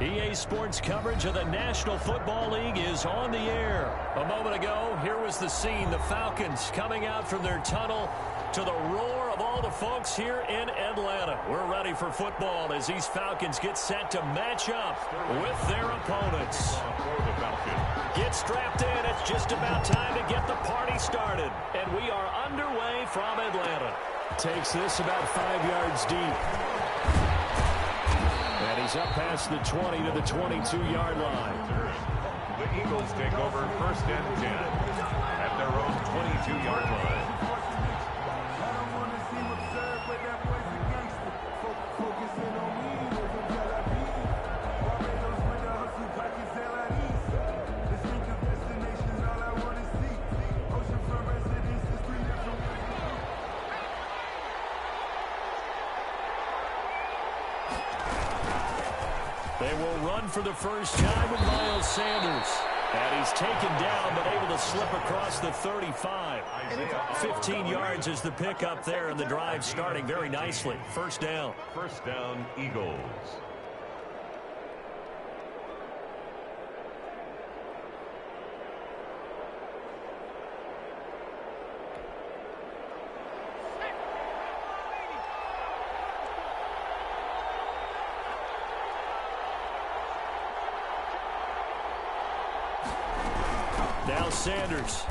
EA Sports coverage of the National Football League is on the air. A moment ago, here was the scene. The Falcons coming out from their tunnel to the roar of all the folks here in Atlanta. We're ready for football as these Falcons get set to match up with their opponents. Get strapped in. It's just about time to get the party started. And we are underway from Atlanta. Takes this about 5 yards deep. And he's up past the 20 to the 22-yard line. The Eagles take over 1st and 10 at their own 22-yard line. They will run for the first time with Miles Sanders. And he's taken down but able to slip across the 35. 15 yards is the pickup there, and the drive starting very nicely. First down. First down, Eagles. Now Sanders.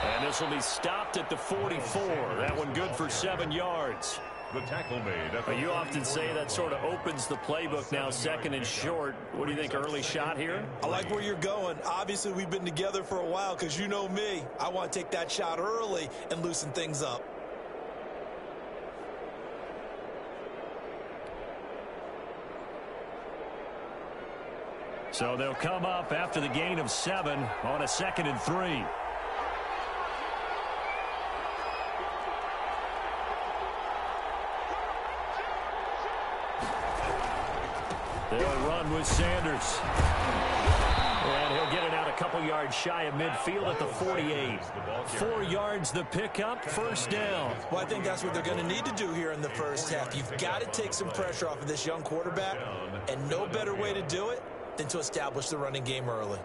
And this will be stopped at the 44. That one good for 7 yards. The tackle made. You often say that sort of opens the playbook now, 2nd and short. What do you think, early shot here? I like where you're going. Obviously, we've been together for a while because you know me. I want to take that shot early and loosen things up. So they'll come up after the gain of 7 on a 2nd and 3. They'll run with Sanders. And he'll get it out a couple yards shy of midfield at the 48. 4 yards the pickup, first down. Well, I think that's what they're going to need to do here in the first half. You've got to take some pressure off of this young quarterback, and no better way to do it than to establish the running game early.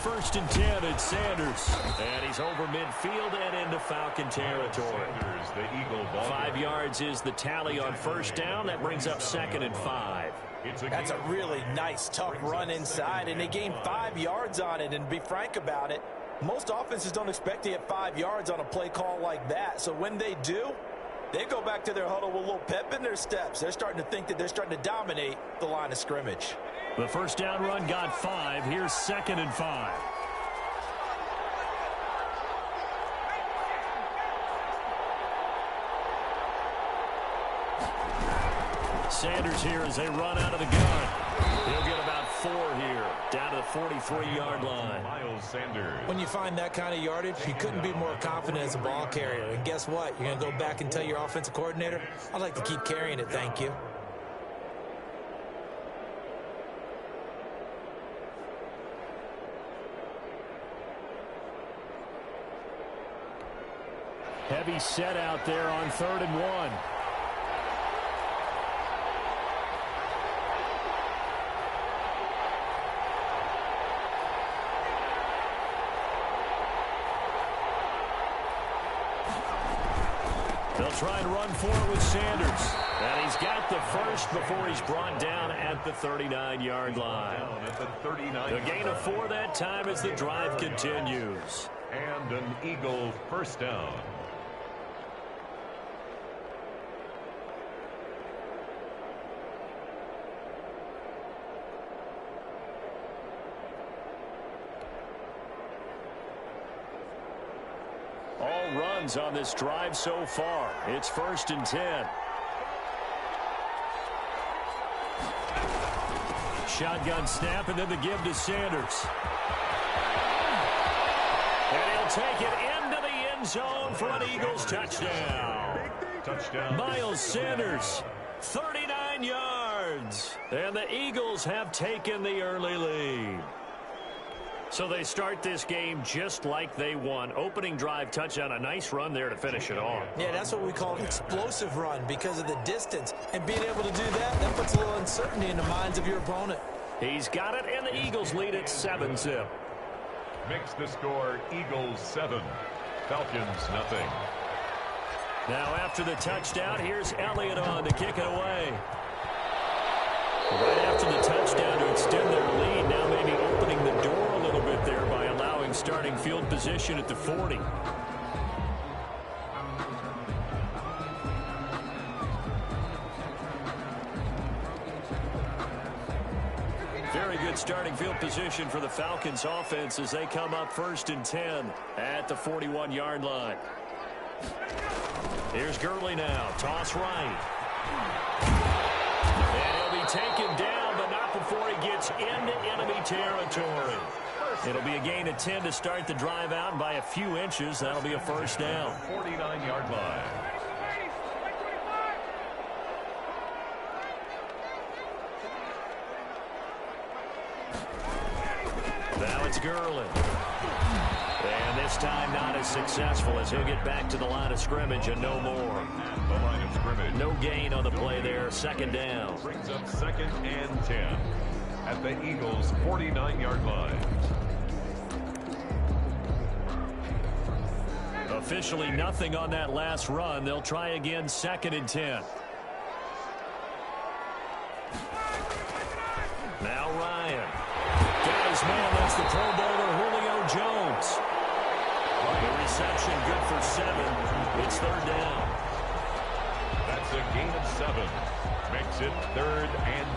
First and 10, it's Sanders. And he's over midfield and into Falcon territory. Sanders, the Eagle ball. 5 yards is the tally on first down. That brings up 2nd and 5. That's a really nice, tough run inside, and they gained 5 yards on it. And to be frank about it, most offenses don't expect to get 5 yards on a play call like that. So when they do, they go back to their huddle with a little pep in their steps. They're starting to think that they're starting to dominate the line of scrimmage. The first down run got 5. Here's 2nd and 5. Sanders here as they run out of the gun. He'll get about 4 here, down to the 43-yard line. Miles Sanders. When you find that kind of yardage, you couldn't be more confident as a ball carrier. And guess what? You're going to go back and tell your offensive coordinator, I'd like to keep carrying it, thank you. Heavy set out there on 3rd and 1. They'll try and run for it with Sanders. And he's got the first before he's brought down at the 39-yard line. The gain of 4 that time as the drive continues. And an Eagle first down. All runs on this drive so far. It's 1st and 10. shotgun snap, and then the give to Sanders. And he'll take it into the end zone for an Eagles touchdown. Miles Sanders, 39 yards. And the Eagles have taken the early lead. So they start this game just like they won. Opening drive touchdown, a nice run there to finish it off. Yeah, that's what we call an explosive run because of the distance. And being able to do that puts a little uncertainty in the minds of your opponent. He's got it, and the Eagles lead at 7-zip. Makes the score Eagles 7, Falcons nothing. Now after the touchdown, here's Elliott on to kick it away. Right after the touchdown to extend their lead, now maybe opening the door a little bit there by allowing starting field position at the 40. Very good starting field position for the Falcons offense as they come up 1st and 10 at the 41-yard line. Here's Gurley now. Toss right. And he'll be taken down, but not before he gets into enemy territory. It'll be a gain of 10 to start the drive out by a few inches. That'll be a first down. 49-yard line. Now it's Gurley. And this time not as successful as he'll get back to the line of scrimmage and no more. The line of scrimmage. No gain on the play there. Second down. Brings up 2nd and 10 at the Eagles' 49-yard line. Officially nothing on that last run. They'll try again 2nd and 10. Now Ryan. Got his man. That's the Pro Bowler Julio Jones. The reception good for 7. It's 3rd down. That's a gain of 7. Makes it 3rd and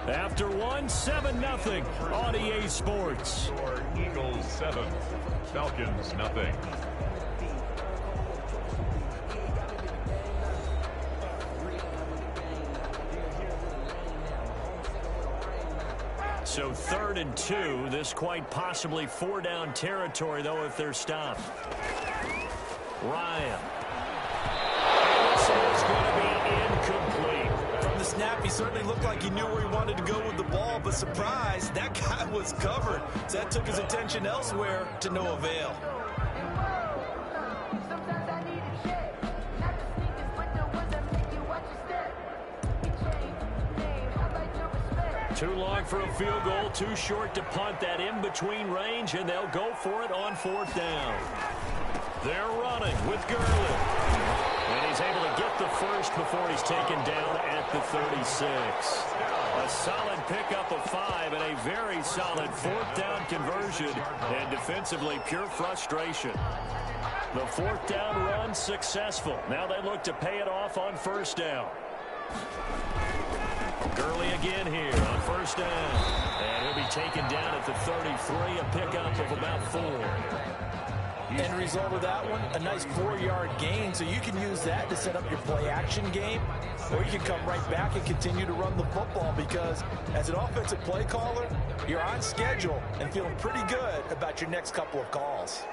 2. After 7-0 on EA Sports. Score Eagles 7, Falcons nothing. So 3rd and 2. This quite possibly 4-down territory, though, if they're stopped. Ryan. This is going to be incomplete. From the snap, he certainly looked like he knew where he wanted to go with the ball, but surprise, that guy was covered. So that took his attention elsewhere to no avail. Too long for a field goal, too short to punt. That in-between range, and they'll go for it on 4th down. They're running with Gurley. And he's able to get the first before he's taken down at the 36. A solid pickup of 5 and a very solid 4th down conversion. And defensively, pure frustration. The 4th down run successful. Now they look to pay it off on 1st down. Gurley again here on 1st down. And he'll be taken down at the 33, a pickup of about 4. End result of that one, a nice 4-yard gain, so you can use that to set up your play-action game, or you can come right back and continue to run the football because as an offensive play caller, you're on schedule and feeling pretty good about your next couple of calls.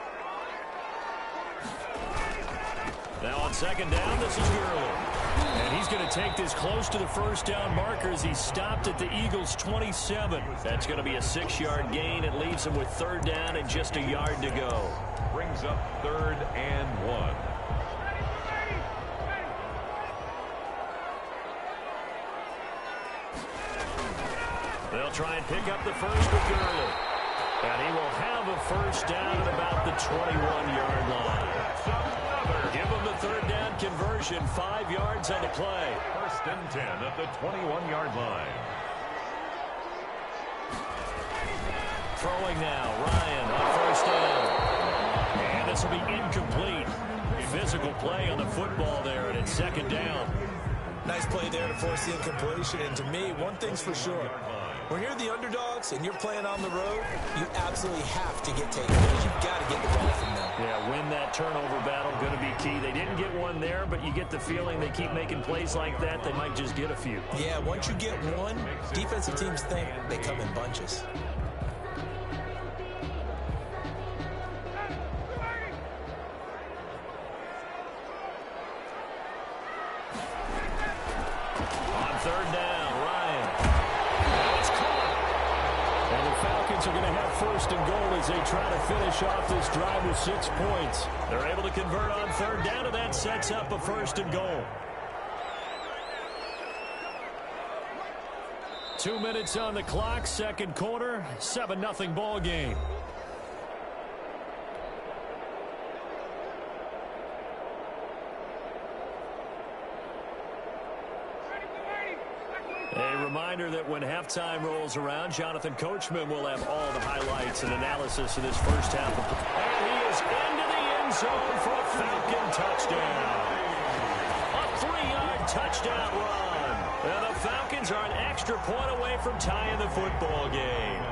Now on 2nd down, this is Gurley. And he's going to take this close to the 1st down marker as he stopped at the Eagles' 27. That's going to be a 6-yard gain. It leaves him with 3rd down and just a yard to go. Brings up 3rd and 1. They'll try and pick up the first with Gurley. And he will have a 1st down at about the 21-yard line. Give him the 3rd down conversion, 5 yards on the play. 1st and 10 at the 21-yard line. Throwing now, Ryan on 1st down. And this will be incomplete. Physical play on the football there, and it's 2nd down. Nice play there to force the incompletion, and to me, one thing's for sure. When you're the underdogs and you're playing on the road, you absolutely have to get takeaways. You've got to get the ball from them. Yeah, win that turnover battle, going to be key. They didn't get one there, but you get the feeling they keep making plays like that, they might just get a few. Yeah, once you get one, defensive teams think they come in bunches. On third down, Ryan. Now it's caught. And the Falcons are going to have first and goal as they try to finish off this drive with 6 points. They're able to convert on third down, and that sets up a first and goal. 2 minutes on the clock, second quarter, 7-0 ball game. A reminder that when halftime rolls around, Jonathan Coachman will have all the highlights and analysis of this first half. And he is into the end zone for a Falcon touchdown. A 3-yard touchdown run. And the Falcons are an extra point away from tying the football game.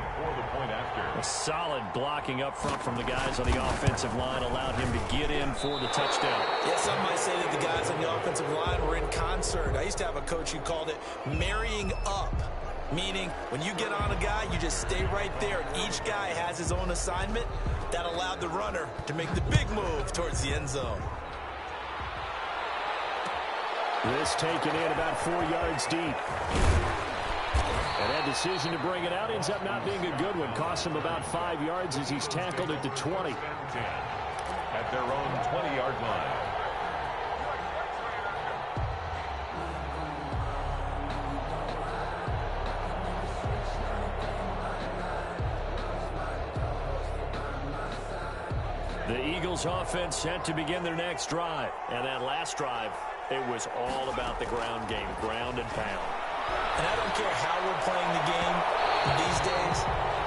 A solid blocking up front from the guys on the offensive line allowed him to get in for the touchdown. Yeah, some might say that the guys on the offensive line were in concert. I used to have a coach who called it marrying up, meaning when you get on a guy, you just stay right there. Each guy has his own assignment. That allowed the runner to make the big move towards the end zone. This taken in about 4 yards deep. And that decision to bring it out ends up not being a good one. Costs him about 5 yards as he's tackled at the 20. At their own 20-yard line. The Eagles offense set to begin their next drive. And that last drive, it was all about the ground game, ground and pound. And I don't care how we're playing the game these days,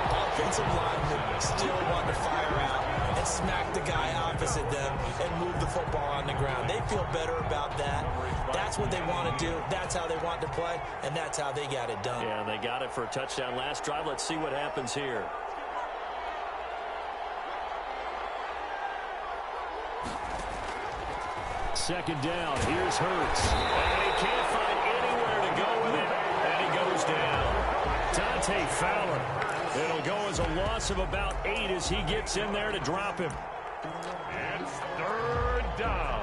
offensive linemen still want to fire out and smack the guy opposite them and move the football on the ground. They feel better about that. That's what they want to do. That's how they want to play, and that's how they got it done. Yeah, they got it for a touchdown last drive. Let's see what happens here. Second down, here's Hurts. And he can't find anywhere to go with it, and he goes down. Dante Fowler. It'll go as a loss of about 8 as he gets in there to drop him. It's third down.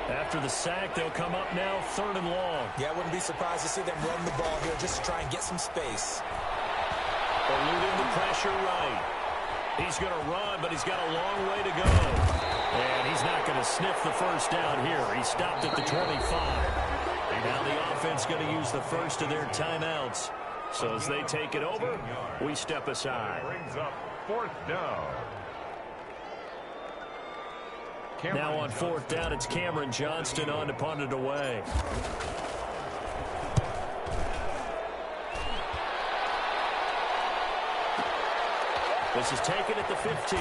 After the sack, they'll come up now third and long. Yeah, I wouldn't be surprised to see them run the ball here just to try and get some space. Eluding the pressure right. He's going to run, but he's got a long way to go. And he's not going to sniff the first down here. He stopped at the 25. Now the offense going to use the first of their timeouts. So as they take it over, we step aside. Brings up fourth down. Now on fourth down, it's Cameron Johnston on to punt it away. This is taken at the 15.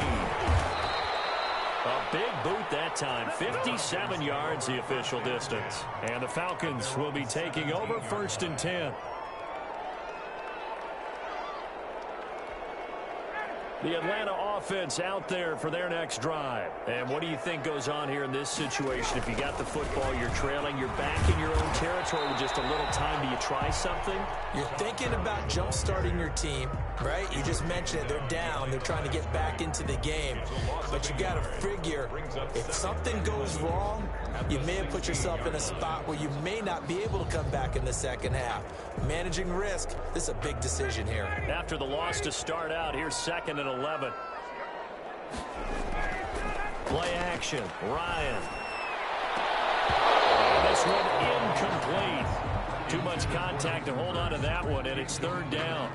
A big boot that time. 57 yards the official distance. And the Falcons will be taking over first and 10. The Atlanta offense out there for their next drive. And what do you think goes on here in this situation? If you got the football, you're trailing, you're back in your own territory with just a little time. Do you try something? You're thinking about jump-starting your team, right? You just mentioned it. They're down. They're trying to get back into the game. But you got to figure, if something goes wrong, you may have put yourself in a spot where you may not be able to come back in the second half. Managing risk, this is a big decision here. After the loss to start out, here's second and 11. Play action, Ryan. And this one incomplete. Too much contact to hold on to that one, and it's third down.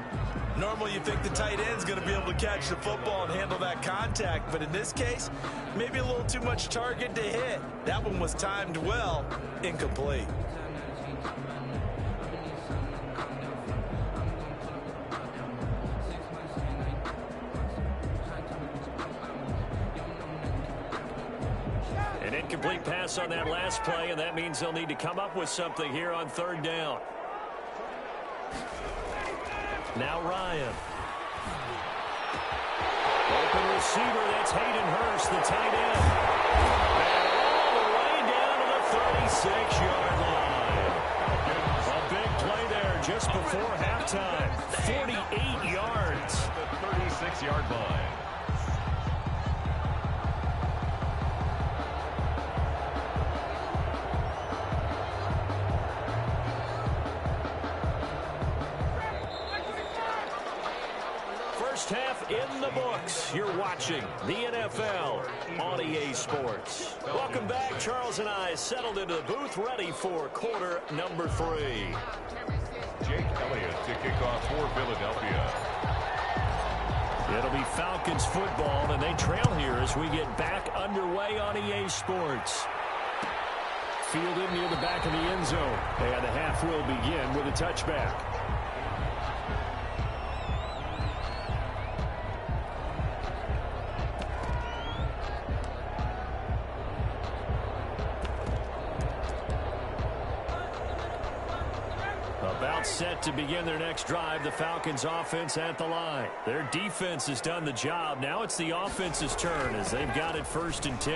Normally you think the tight end's going to be able to catch the football and handle that contact, but in this case, maybe a little too much target to hit. That one was timed well, incomplete. An incomplete pass on that last play, and that means they'll need to come up with something here on third down. Now Ryan. Open receiver, that's Hayden Hurst, the tight end. And all the way down to the 36-yard line. A big play there just before halftime. 48 yards. The 36-yard line. First half in the books. You're watching the NFL on EA Sports. Welcome back. Charles and I settled into the booth, ready for quarter number 3. Jake Elliott to kick off for Philadelphia. It'll be Falcons football, and they trail here as we get back underway on EA Sports. Fielded near the back of the end zone. And the half will begin with a touchback. About set to begin their next drive, the Falcons offense at the line. Their defense has done the job. Now it's the offense's turn as they've got it 1st and 10.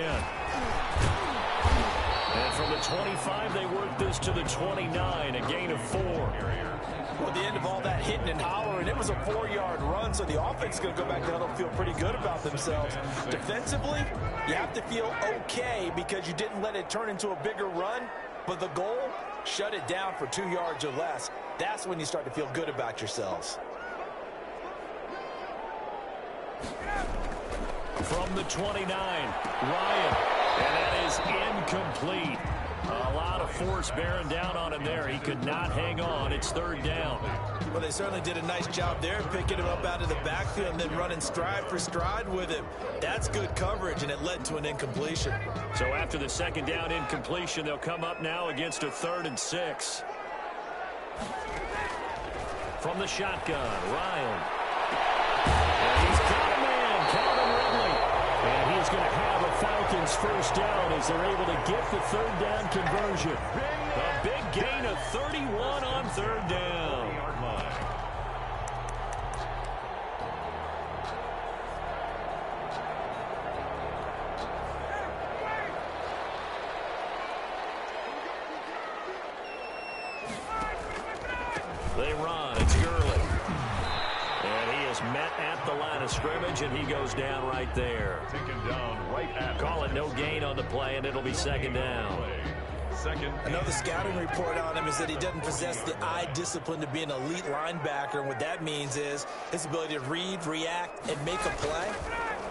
And from the 25, they work this to the 29, a gain of 4. Well, at the end of all that hitting and hollering, it was a 4-yard run, so the offense is going to go back down and feel pretty good about themselves. Defensively, you have to feel okay because you didn't let it turn into a bigger run, but the goal, shut it down for 2 yards or less. That's when you start to feel good about yourselves. From the 29, Ryan, and that is incomplete. A lot of force bearing down on him there. He could not hang on. It's 3rd down. Well, they certainly did a nice job there, picking him up out of the backfield and then running stride for stride with him. That's good coverage, and it led to an incompletion. So after the 2nd down incompletion, they'll come up now against a 3rd and 6. From the shotgun, Ryan. And he's got a man, Calvin Ridley. And he's going to have a Falcons 1st down as they're able to get the 3rd down conversion. A big gain of 31 on 3rd down. They run. It's Gurley. And he is met at the line of scrimmage, and he goes down right there. Taken down right at. Call it no gain on the play, and it'll be 2nd down. I know the scouting report on him is that he doesn't possess the eye discipline to be an elite linebacker. And what that means is his ability to read, react, and make a play.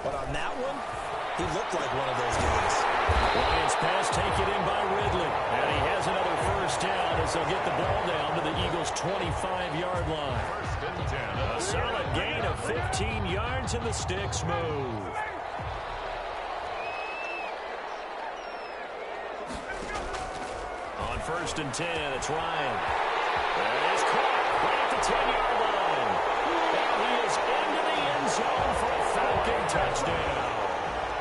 But on that one, he looked like one of those guys. Lions pass taken in by Ridley. And he has another 1st down as they'll get the ball down to the Eagles' 25-yard line. 1st and 10. A solid gain of 15 yards, and the sticks move. On 1st and 10, it's Ryan. And he's caught right at the 10-yard line. And he is into the end zone for a Falcon touchdown.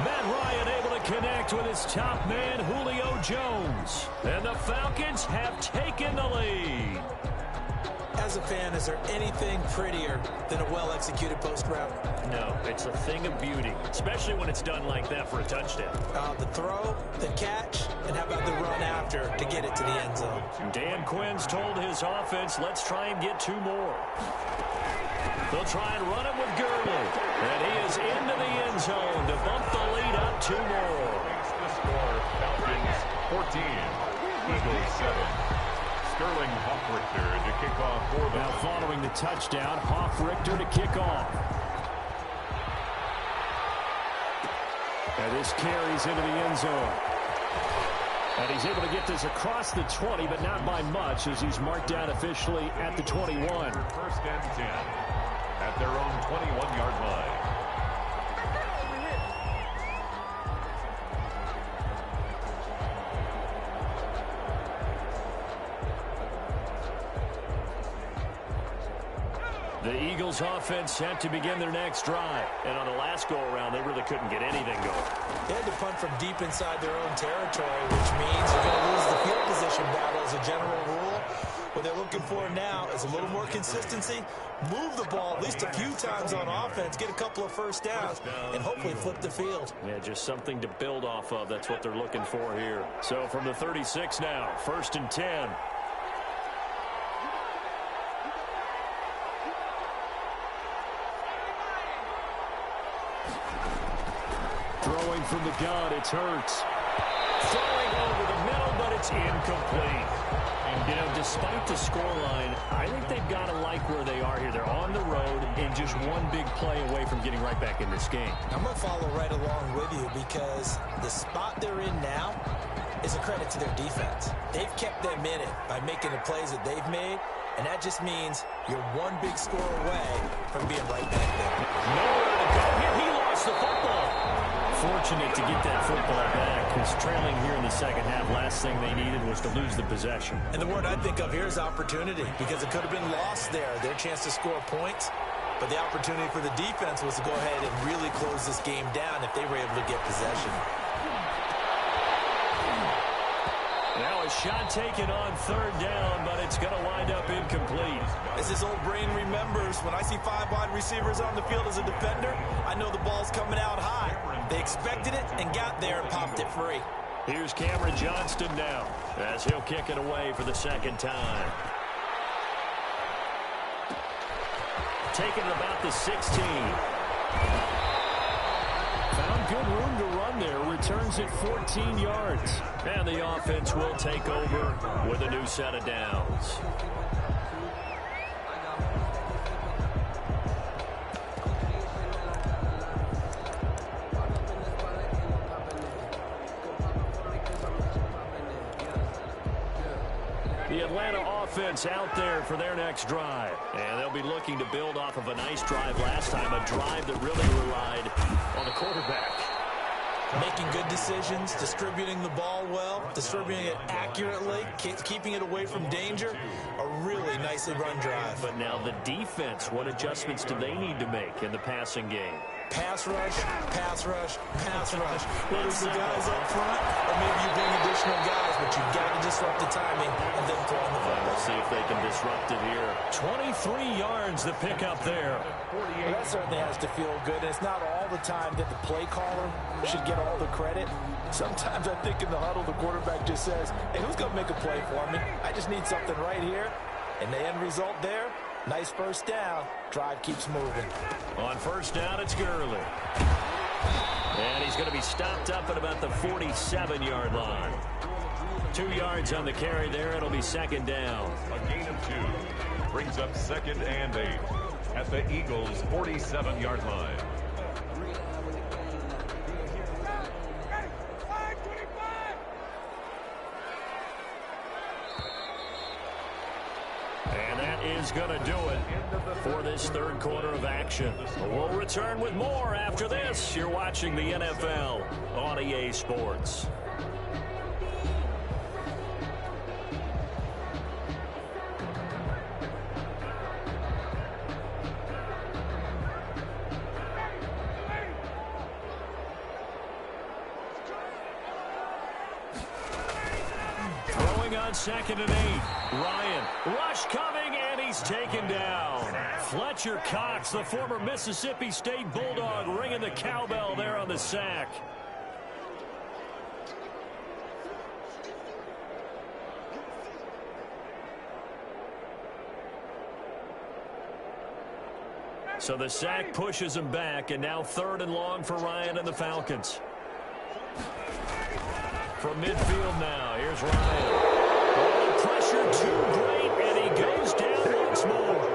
Matt Ryan able to connect with his top man, Julio Jones. And the Falcons have taken the lead. As a fan, is there anything prettier than a well-executed post route? No, it's a thing of beauty, especially when it's done like that for a touchdown. The throw, the catch, and how about the run after to get it to the end zone? Dan Quinn's told his offense, let's try and get 2 more. They'll try and run it with Gurley. And he is into the end zone to bump the lead up 2 more. The score, Falcons 14, Eagles 7. Sterling Hoffrichter to kick off for them. Now following the touchdown, Hoffrichter to kick off. And this carries into the end zone. And he's able to get this across the 20, but not by much as he's marked down officially at the 21. 1st and 10 at their own 21-yard line. The Eagles offense set to begin their next drive. And on the last go-around, they really couldn't get anything going. They had to punt from deep inside their own territory, which means you're going to lose the field position battle as a general rule. What they're looking for now is a little more consistency, move the ball at least a few times on offense, get a couple of first downs, and hopefully flip the field. Yeah, just something to build off of. That's what they're looking for here. So from the 36 now, 1st and 10. Throwing from the gun, it's Hurts. Throwing over the middle, but it's incomplete. You know, despite the scoreline, I think they've got to like where they are here. They're on the road and just one big play away from getting right back in this game. I'm going to follow right along with you because the spot they're in now is a credit to their defense. They've kept them in it by making the plays that they've made, and that just means you're one big score away from being right back there. Nowhere to go here. He lost the football. Fortunate to get that football back because trailing here in the second half, last thing they needed was to lose the possession. And the word I think of here is opportunity because it could have been lost there, their chance to score points. But the opportunity for the defense was to go ahead and really close this game down if they were able to get possession. Now a shot taken on 3rd down, but it's going to wind up incomplete. As this old brain remembers, when I see 5 wide receivers on the field as a defender, I know the ball's coming out high. They expected it and got there and popped it free. Here's Cameron Johnston now as he'll kick it away for the 2nd time. Taking it about the 16. Found good room to run there. Returns it 14 yards. And the offense will take over with a new set of downs. The Atlanta offense out there for their next drive. And they'll be looking to build off of a nice drive last time, a drive that really relied on the quarterback. Making good decisions, distributing the ball well, distributing it accurately, keeping it away from danger. A really nicely run drive. But now the defense, what adjustments do they need to make in the passing game? Pass rush, pass rush, pass rush. Whether it's the guys up front or maybe you bring additional guys, but you've got to disrupt the timing and then throw in the football. We'll see if they can disrupt it here. 23 yards the pick up there. Well, that certainly has to feel good. And it's not all the time that the play caller should get all the credit. Sometimes I think in the huddle, the quarterback just says, hey, who's going to make a play for me? I just need something right here. And the end result there, nice first down. Drive keeps moving. On 1st down, it's Gurley. And he's going to be stopped up at about the 47-yard line. 2 yards on the carry there. It'll be 2nd down. A gain of 2 brings up 2nd and 8 at the Eagles' 47-yard line. And that is going to do it for this 3rd quarter of action. We'll return with more after this. You're watching the NFL on EA Sports. Throwing on 2nd and 8. Ryan, rush coming, and he's taken down. Fletcher Cox, the former Mississippi State Bulldog, ringing the cowbell there on the sack. So the sack pushes him back, and now 3rd and long for Ryan and the Falcons. From midfield now, here's Ryan. Oh, pressure too great, and he goes down once more.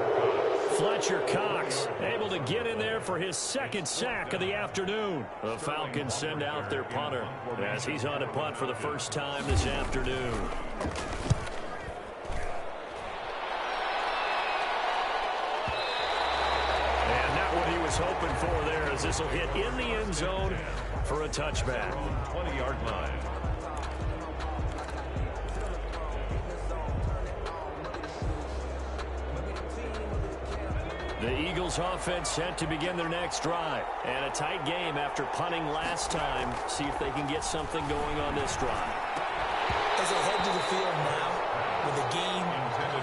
Fletcher Cox able to get in there for his 2nd sack of the afternoon. The Falcons send out their punter as he's on a punt for the first time this afternoon. And not what he was hoping for there, as this will hit in the end zone for a touchback. 20-yard line. The Eagles offense set to begin their next drive. And a tight game after punting last time. See if they can get something going on this drive. As they head to the field now, with the game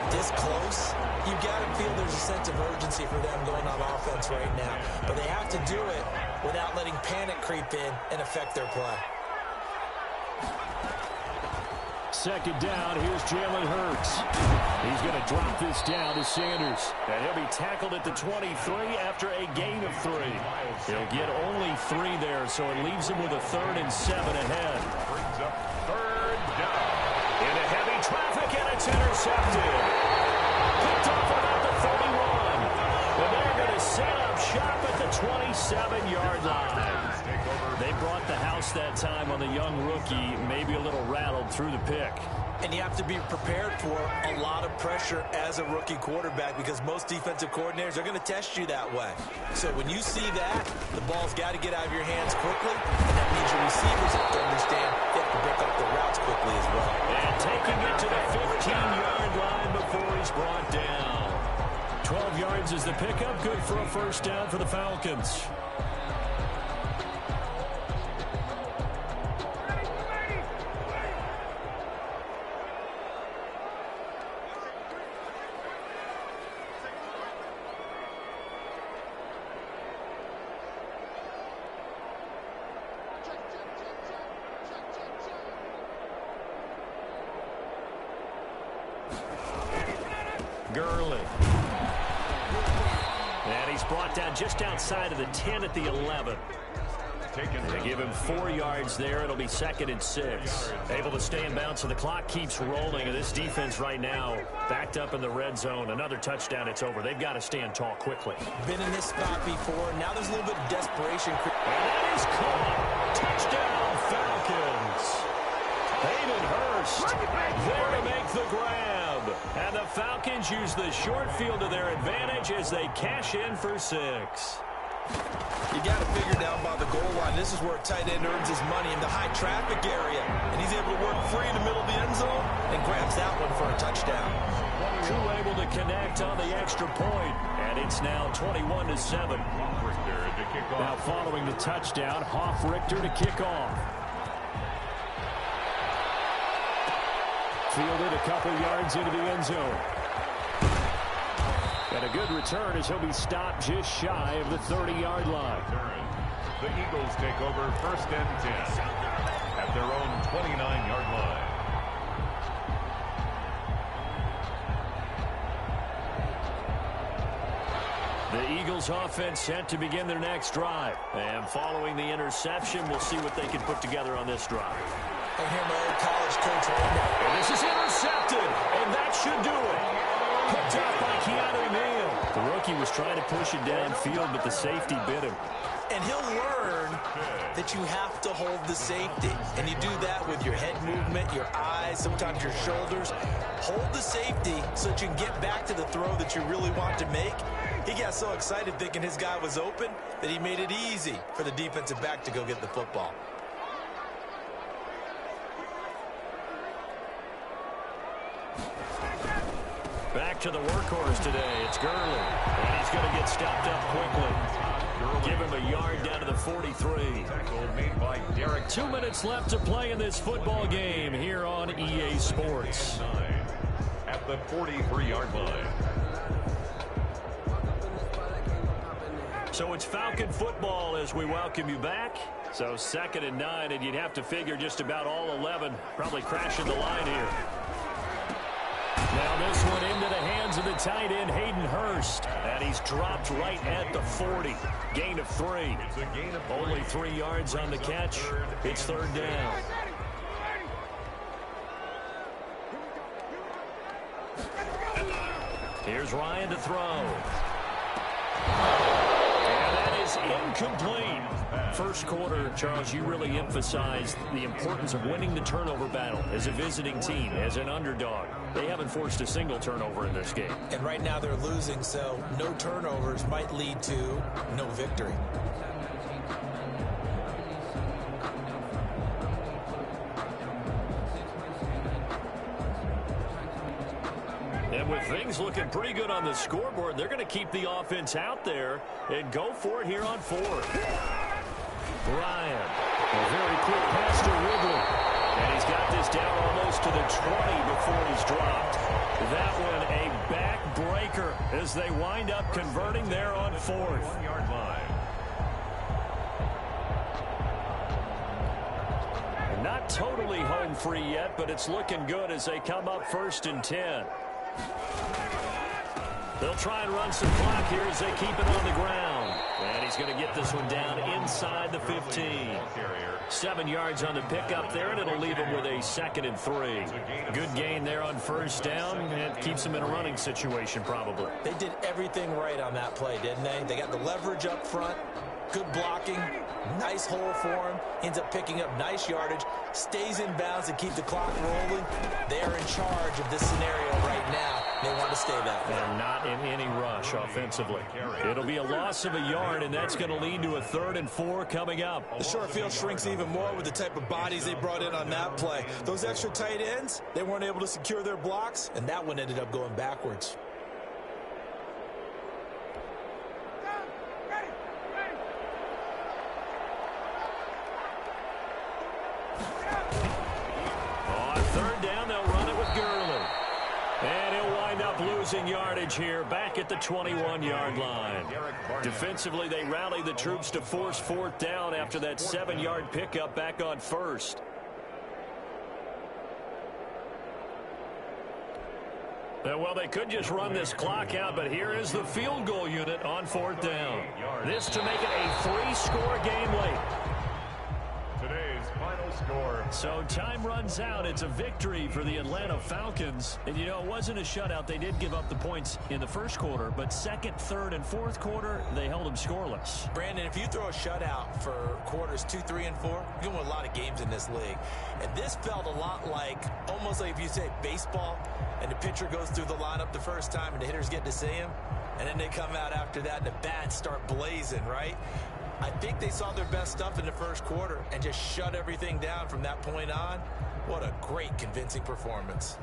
this close, you've got to feel there's a sense of urgency for them going on offense right now. But they have to do it without letting panic creep in and affect their play. Second down, here's Jalen Hurts. He's going to drop this down to Sanders. And he'll be tackled at the 23 after a gain of 3. He'll get only 3 there, so it leaves him with a 3rd and 7 ahead. Brings up 3rd down. Into heavy traffic, and it's intercepted. Picked off about the 31. And they're going to set up shop at the 27-yard line. They brought the house that time on the young rookie, maybe a little rattled through the pick. And you have to be prepared for a lot of pressure as a rookie quarterback because most defensive coordinators are going to test you that way. So when you see that, the ball's got to get out of your hands quickly, and that means your receivers have to understand they have to break up the routes quickly as well. And taking it to the 15-yard line before he's brought down. 12 yards is the pickup, good for a first down for the Falcons. Gurley. And he's brought down just outside of the 10 at the 11. They give him 4 yards there. It'll be 2nd and 6. Able to stay in bounds, so the clock keeps rolling. And this defense right now backed up in the red zone. Another touchdown, it's over. They've got to stand tall quickly. Been in this spot before. Now there's a little bit of desperation. And that is caught. Touchdown, Falcons. Hayden Hurst there to make the grab. And the Falcons use the short field to their advantage as they cash in for 6. You got to figure down by the goal line. This is where a tight end earns his money in the high traffic area. And he's able to work free in the middle of the end zone and grabs that one for a touchdown. Koo able to connect on the extra point. And it's now 21-7. Now following the touchdown, Richter to kick off. Fielded a couple yards into the end zone. And a good return as he'll be stopped just shy of the 30-yard line. The Eagles take over 1st and 10 at their own 29-yard line. The Eagles offense set to begin their next drive. And following the interception, we'll see what they can put together on this drive. I hear my old college coach right now. And this is intercepted, and that should do it. Picked up by Keanu Neal. The rookie was trying to push it downfield, but the safety bit him. And he'll learn that you have to hold the safety. And you do that with your head movement, your eyes, sometimes your shoulders. Hold the safety so that you can get back to the throw that you really want to make. He got so excited thinking his guy was open that he made it easy for the defensive back to go get the football. Back to the workhorse today. It's Gurley. And he's going to get stopped up quickly. Give him a yard down to the 43. Tackle made by Derek. 2 minutes left to play in this football game here on EA Sports. At the 43-yard line. So it's Falcon football as we welcome you back. So 2nd and 9, and you'd have to figure just about all 11 probably crashing the line here. Now this one into the hands of the tight end, Hayden Hurst. And he's dropped right at the 40. Gain of 3. Only 3 yards on the catch. It's 3rd down. Here's Ryan to throw. And that is incomplete. First quarter, Charles, you really emphasized the importance of winning the turnover battle as a visiting team, as an underdog. They haven't forced a single turnover in this game. And right now they're losing, so no turnovers might lead to no victory. And with Things looking pretty good on the scoreboard. They're going to keep the offense out there and go for it here on fourth. Bryant, a very quick pass to Ridley. And he's got this down almost to the 20 before he's dropped. That one a backbreaker as they wind up converting there on fourth. 1 yard line. Not totally home free yet, but it's looking good as they come up 1st and 10. They'll try and run some clock here as they keep it on the ground. And he's going to get this one down inside the 15. 7 yards on the pickup there, and it'll leave him with a 2nd and 3. Good gain there on 1st down, and it keeps him in a running situation probably. They did everything right on that play, didn't they? They got the leverage up front, good blocking, nice hole for him, ends up picking up nice yardage, stays in bounds to keep the clock rolling. They're in charge of this scenario right now. They want to stay that way. And not in any rush offensively. It'll be a loss of a yard, and that's going to lead to a 3rd and 4 coming up. The short field shrinks even more with the type of bodies they brought in on that play. Those extra tight ends, they weren't able to secure their blocks, and that one ended up going backwards. On 3rd down, they'll run it with Gurley. And he'll wind up losing yardage here back at the 21-yard line. Defensively, they rallied the troops to force 4th down after that 7-yard pickup back on 1st. Well, they could just run this clock out, but here is the field goal unit on 4th down. This to make it a 3-score game late. Today's final score. So time runs out. It's a victory for the Atlanta Falcons. And, you know, it wasn't a shutout. They did give up the points in the 1st quarter, but 2nd, 3rd, and 4th quarter, they held them scoreless. Brandon, if you throw a shutout for quarters 2, 3, and 4, you're going to win a lot of games in this league. And this felt a lot like, almost like if you say baseball, and the pitcher goes through the lineup the first time, and the hitters get to see him, and then they come out after that, and the bats start blazing, right? I think they saw their best stuff in the 1st quarter and just shut everything down from that point on. What a great, convincing performance.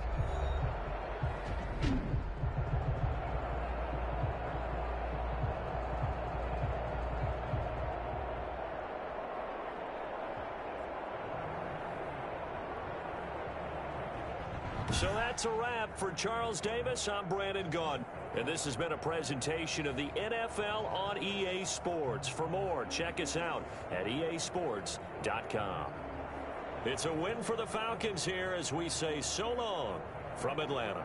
So that's a wrap for Charles Davis. I'm Brandon Gaudin. And this has been a presentation of the NFL on EA Sports. For more, check us out at easports.com. It's a win for the Falcons here as we say so long from Atlanta.